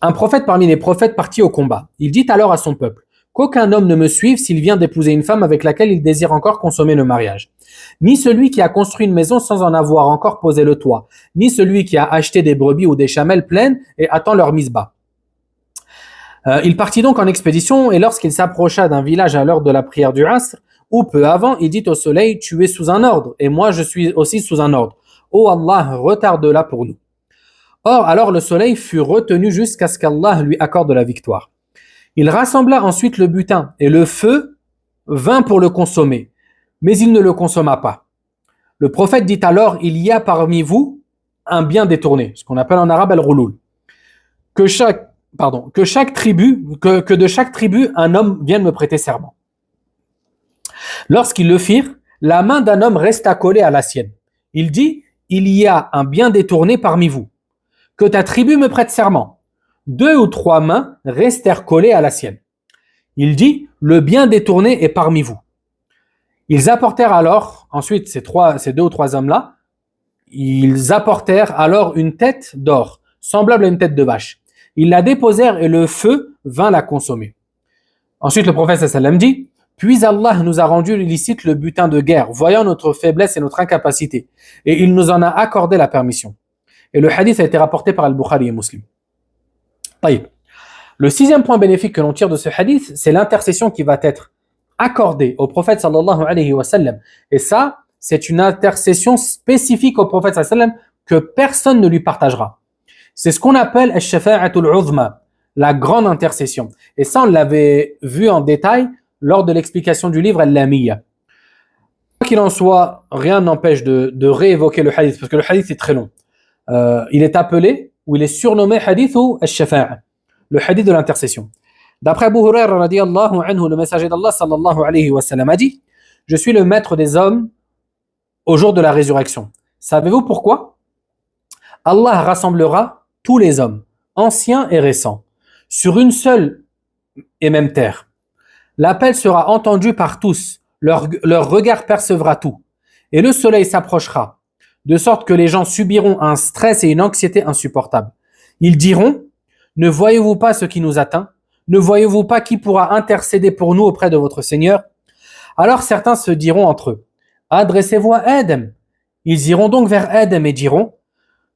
A: un prophète parmi les prophètes partit au combat. Il dit alors à son peuple, qu'aucun homme ne me suive s'il vient d'épouser une femme avec laquelle il désire encore consommer le mariage. Ni celui qui a construit une maison sans en avoir encore posé le toit, ni celui qui a acheté des brebis ou des chamelles pleines et attend leur mise bas. Il partit donc en expédition et lorsqu'il s'approcha d'un village à l'heure de la prière du Asr, ou peu avant, il dit au soleil, tu es sous un ordre et moi je suis aussi sous un ordre. Oh Allah, retarde-la pour nous. Or, alors le soleil fut retenu jusqu'à ce qu'Allah lui accorde la victoire. Il rassembla ensuite le butin et le feu vint pour le consommer, mais il ne le consomma pas. Le prophète dit alors, il y a parmi vous un bien détourné, ce qu'on appelle en arabe al-ghulul, que de chaque tribu un homme vienne me prêter serment. Lorsqu'ils le firent, la main d'un homme resta collée à la sienne. Il dit, il y a un bien détourné parmi vous, que ta tribu me prête serment. 2 ou 3 mains restèrent collées à la sienne. Il dit, le bien détourné est parmi vous. Ils apportèrent alors, ensuite ces 2 ou 3 hommes-là, ils apportèrent alors une tête d'or, semblable à une tête de vache. Ils la déposèrent et le feu vint la consommer. Ensuite le prophète sallam dit, puis Allah nous a rendu illicite le butin de guerre, voyant notre faiblesse et notre incapacité, et il nous en a accordé la permission. Et le hadith a été rapporté par Al-Bukhari et Muslim. Taïb. Le 6e point bénéfique que l'on tire de ce hadith, c'est l'intercession qui va être accordée au prophète sallallahu alayhi wa sallam. Et ça, c'est une intercession spécifique au prophète sallallahu alayhi wa sallam que personne ne lui partagera. C'est ce qu'on appelle al-shafa'atul uzma, la grande intercession. Et ça, on l'avait vu en détail lors de l'explication du livre Al-Lamiyya. Quoi qu'il en soit, rien n'empêche de réévoquer le hadith, parce que le hadith est très long. Il est appelé, ou il est surnommé hadith ou al-shafa'a, le hadith de l'intercession. D'après Abu Hurairah radiyallahu anhu, le messager d'Allah sallallahu alayhi wa sallam a dit, je suis le maître des hommes au jour de la résurrection. Savez-vous pourquoi? Allah rassemblera tous les hommes, anciens et récents, sur une seule et même terre. L'appel sera entendu par tous, leur regard percevra tout, et le soleil s'approchera, de sorte que les gens subiront un stress et une anxiété insupportables. Ils diront, ne voyez-vous pas ce qui nous atteint? Ne voyez-vous pas qui pourra intercéder pour nous auprès de votre Seigneur? Alors certains se diront entre eux, adressez-vous à Adam. Ils iront donc vers Adam et diront,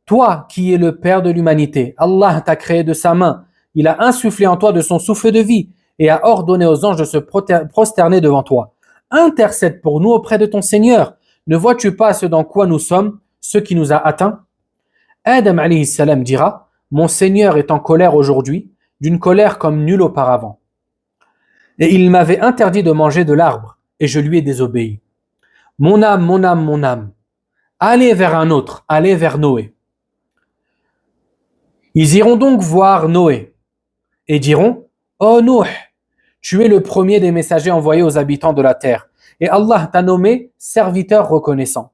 A: toi qui es le Père de l'humanité, Allah t'a créé de sa main, il a insufflé en toi de son souffle de vie et a ordonné aux anges de se prosterner devant toi. Intercède pour nous auprès de ton Seigneur. Ne vois-tu pas ce dans quoi nous sommes, ce qui nous a atteints? Adam alayhi salam dira, mon Seigneur est en colère aujourd'hui, d'une colère comme nulle auparavant. Et il m'avait interdit de manger de l'arbre, et je lui ai désobéi. Mon âme, mon âme, mon âme, allez vers un autre, allez vers Noé. Ils iront donc voir Noé, et diront, ô Nuh, tu es le premier des messagers envoyés aux habitants de la terre, et Allah t'a nommé serviteur reconnaissant.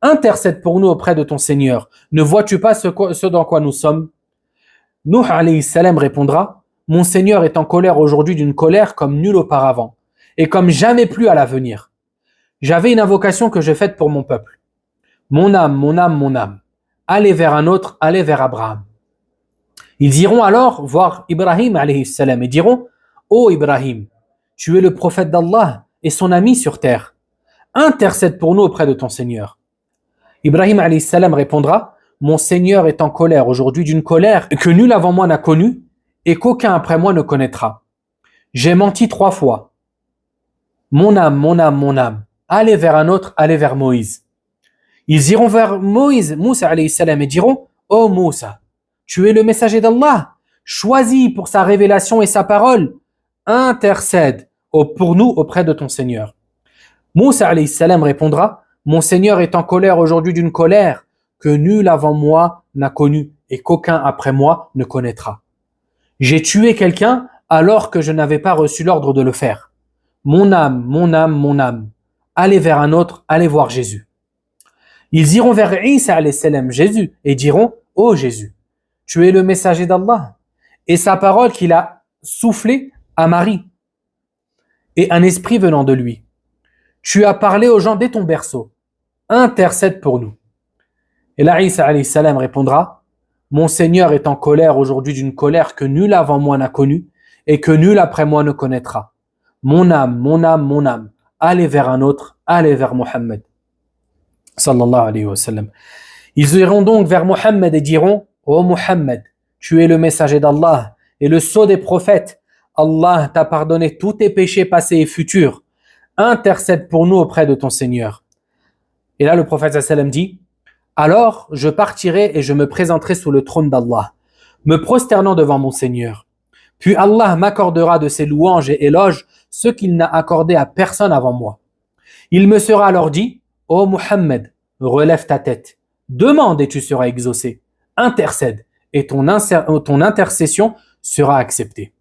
A: Intercède pour nous auprès de ton Seigneur. Ne vois-tu pas ce dans quoi nous sommes? Nuh alayhi salam répondra, mon Seigneur est en colère aujourd'hui d'une colère comme nulle auparavant, et comme jamais plus à l'avenir. J'avais une invocation que j'ai faite pour mon peuple. Mon âme, mon âme, mon âme. Allez vers un autre, allez vers Abraham. Ils iront alors voir Ibrahim alayhi salam et diront, ô Ibrahim, tu es le prophète d'Allah et son ami sur terre. Intercède pour nous auprès de ton Seigneur. Ibrahim alayhi salam répondra, mon Seigneur est en colère aujourd'hui d'une colère que nul avant moi n'a connue et qu'aucun après moi ne connaîtra. J'ai menti 3 fois. Mon âme, mon âme, mon âme. Allez vers un autre, allez vers Moïse. Ils iront vers Moïse, Moussa alayhi salam, et diront, ô Moussa, tu es le messager d'Allah, choisi pour sa révélation et sa parole. Intercède pour nous auprès de ton Seigneur. Moussa alayhi salam répondra, mon Seigneur est en colère aujourd'hui d'une colère que nul avant moi n'a connue et qu'aucun après moi ne connaîtra. J'ai tué quelqu'un alors que je n'avais pas reçu l'ordre de le faire. Mon âme, mon âme, mon âme. Allez vers un autre, allez voir Jésus. Ils iront vers Isa alayhi salam, Jésus, et diront, ô Jésus, tu es le messager d'Allah, et sa parole qu'il a soufflée à Marie, et un esprit venant de lui. Tu as parlé aux gens dès ton berceau. Intercède pour nous. Et là, Isa alayhi salam répondra, mon Seigneur est en colère aujourd'hui d'une colère que nul avant moi n'a connue, et que nul après moi ne connaîtra. Mon âme, mon âme, mon âme. Allez vers un autre, allez vers Mohammed. Sallallahu alayhi wa sallam. Ils iront donc vers Mohammed et diront, ô Mohammed, tu es le messager d'Allah et le sceau des prophètes. Allah t'a pardonné tous tes péchés passés et futurs. Intercède pour nous auprès de ton Seigneur. Et là, le prophète sallam dit, alors je partirai et je me présenterai sous le trône d'Allah, me prosternant devant mon Seigneur. Puis Allah m'accordera de ses louanges et éloges ce qu'il n'a accordé à personne avant moi. Il me sera alors dit, ô Muhammad, relève ta tête, demande et tu seras exaucé, intercède et ton intercession sera acceptée.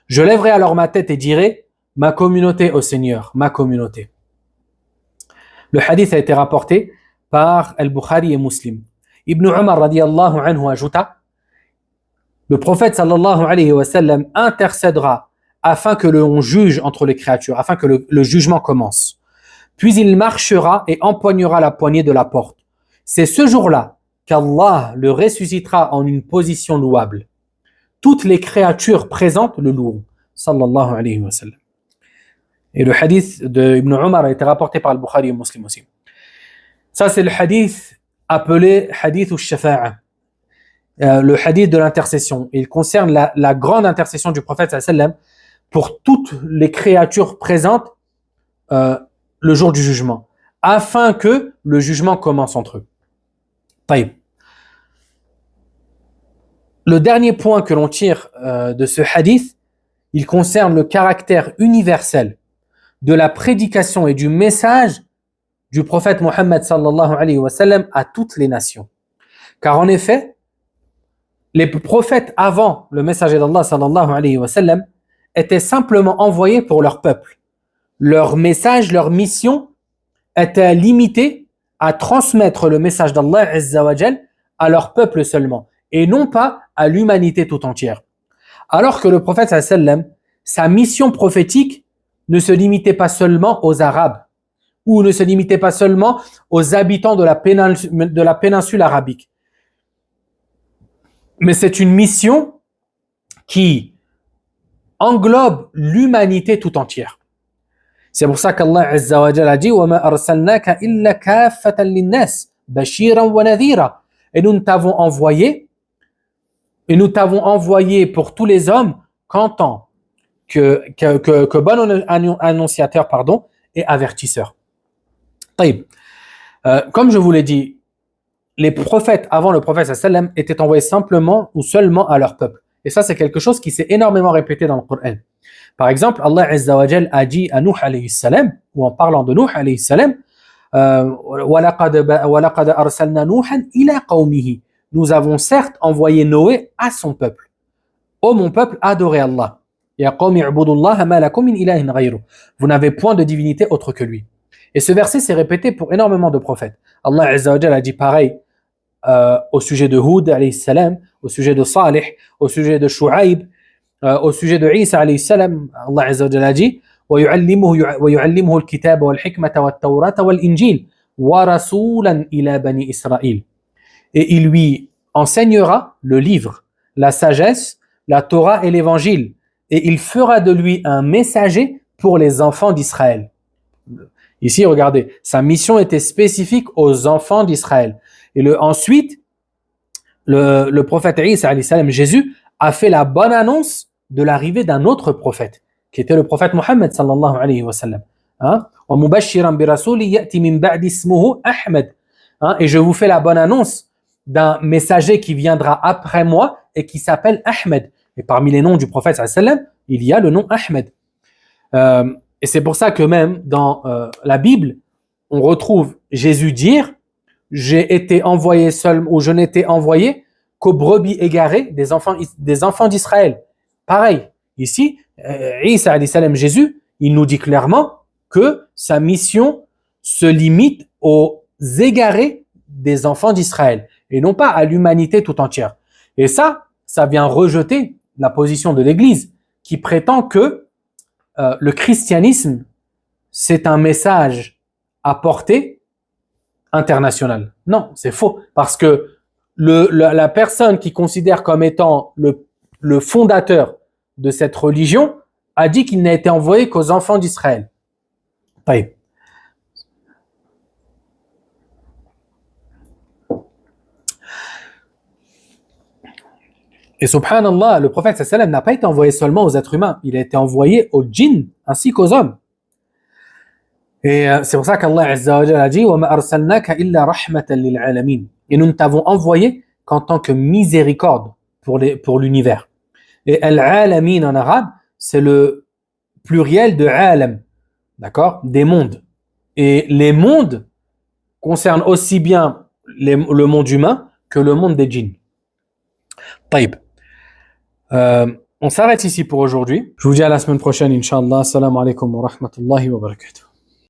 A: Je lèverai alors ma tête et dirai, ma communauté ô Seigneur, ma communauté. Le hadith a été rapporté par Al-Bukhari et Muslim. Ibn Umar radiyallahu anhu ajouta, le prophète sallallahu alayhi wa sallam intercédera afin que l'on juge entre les créatures, afin que le jugement commence. Puis il marchera et empoignera la poignée de la porte. C'est ce jour-là qu'Allah le ressuscitera en une position louable. Toutes les créatures présentes le loueront. Sallallahu alayhi wa sallam. Et le hadith de Ibn Umar a été rapporté par Al-Bukhari et Muslim aussi. Ça, c'est le hadith appelé hadith al-shafa'a, le hadith de l'intercession. Il concerne la grande intercession du prophète sallam pour toutes les créatures présentes le jour du jugement, afin que le jugement commence entre eux. Taïb. Le dernier point que l'on tire de ce hadith, il concerne le caractère universel de la prédication et du message du prophète Mohammed sallallahu alayhi wa sallam à toutes les nations. Car en effet, les prophètes avant le messager d'Allah sallallahu alayhi wa sallam étaient simplement envoyés pour leur peuple. Leur message, leur mission était limitée à transmettre le message d'Allah azza wa jal à leur peuple seulement et non pas à l'humanité tout entière. Alors que le prophète sallallahu alayhi wa sallam, sa mission prophétique ne se limitait pas seulement aux Arabes ou ne se limitait pas seulement aux habitants de la péninsule arabique. Mais c'est une mission qui englobe l'humanité tout entière. C'est pour ça qu'Allah Azza wa Jalla a dit وَمَا أَرْسَلْنَاكَ إِلَّا كَافَّةً لِلنَّاسِ بَشِيرًا وَنَذِيرًا. Et nous t'avons envoyé pour tous les hommes qu'en tant que bon annonciateur et avertisseur. Comme je vous l'ai dit, les prophètes avant le prophète sallam étaient envoyés simplement ou seulement à leur peuple. Et ça, c'est quelque chose qui s'est énormément répété dans le Coran. Par exemple, Allah Azza wa Jal a dit à Nuh alayhi salam, ou en parlant de Nuh alayhi salam, وَلَقَدْ أَرْسَلْنَا نُوحًا إِلَىٰ قَوْمِهِ. Nous avons certes envoyé Noé à son peuple. Ô mon peuple, adorez Allah. Ya qawmi ubudullaha ma lakum min ilahin ghayruh. Vous n'avez point de divinité autre que lui. Et ce verset s'est répété pour énormément de prophètes. Allah Azza wa Jal a dit pareil au sujet de Hud alayhi salam, au sujet de Salih, au sujet de Shu'aib, au sujet de Isa alayhi salam. Allah Azza wa Jal a dit وَيُعَلِّمُهُ الْكِتَابَ وَالْحِكْمَةَ وَالتَّوْرَاةَ وَالْإِنْجِيلَ وَرَسُولًا إِلَى بَنِي إِسْرَائِيلَ. Et il lui enseignera le livre, la sagesse, la Torah et l'évangile, et il fera de lui un messager pour les enfants d'Israël. Ici, regardez, sa mission était spécifique aux enfants d'Israël. Et ensuite, le prophète Isa alayhi salam, Jésus, a fait la bonne annonce de l'arrivée d'un autre prophète, qui était le prophète Mohammed sallallahu alayhi wa sallam. وَمُبَشِّرًا بِرَسُولٍ يَأْتِي مِن بَعْدِ اسْمُهُ أَحْمَدَ. Et je vous fais la bonne annonce d'un messager qui viendra après moi et qui s'appelle Ahmed. Et parmi les noms du prophète sallallahu alayhi wa sallam, il y a le nom Ahmed. Et c'est pour ça que même dans la Bible, on retrouve Jésus dire « J'ai été envoyé seul, ou je n'étais envoyé qu'aux brebis égarées des enfants d'Israël. » Pareil, ici, Isa alayhi salam, Jésus, il nous dit clairement que sa mission se limite aux égarés des enfants d'Israël et non pas à l'humanité tout entière. Et ça vient rejeter la position de l'Église qui prétend que le christianisme, c'est un message à portée internationale. Non, c'est faux. Parce que la personne qui considère comme étant le fondateur de cette religion a dit qu'il n'a été envoyé qu'aux enfants d'Israël. Taïb. Et subhanallah, le prophète sallam n'a pas été envoyé seulement aux êtres humains, il a été envoyé aux djinns ainsi qu'aux hommes. Et c'est pour ça qu'Allah Azza wa Jalla a dit وَمَا أَرْسَلْنَاكَ إِلَّا رَحْمَةً لِلْعَالَمِينَ. et nous ne t'avons envoyé qu'en tant que miséricorde pour l'univers. Et al-alamin en arabe, c'est le pluriel de alam, d'accord, des mondes. Et les mondes concernent aussi bien le monde humain que le monde des djinns. طيب. On s'arrête ici pour aujourd'hui. Je vous dis à la semaine prochaine, Inch'Allah. Assalamu alaikum wa rahmatullahi wa barakatuh.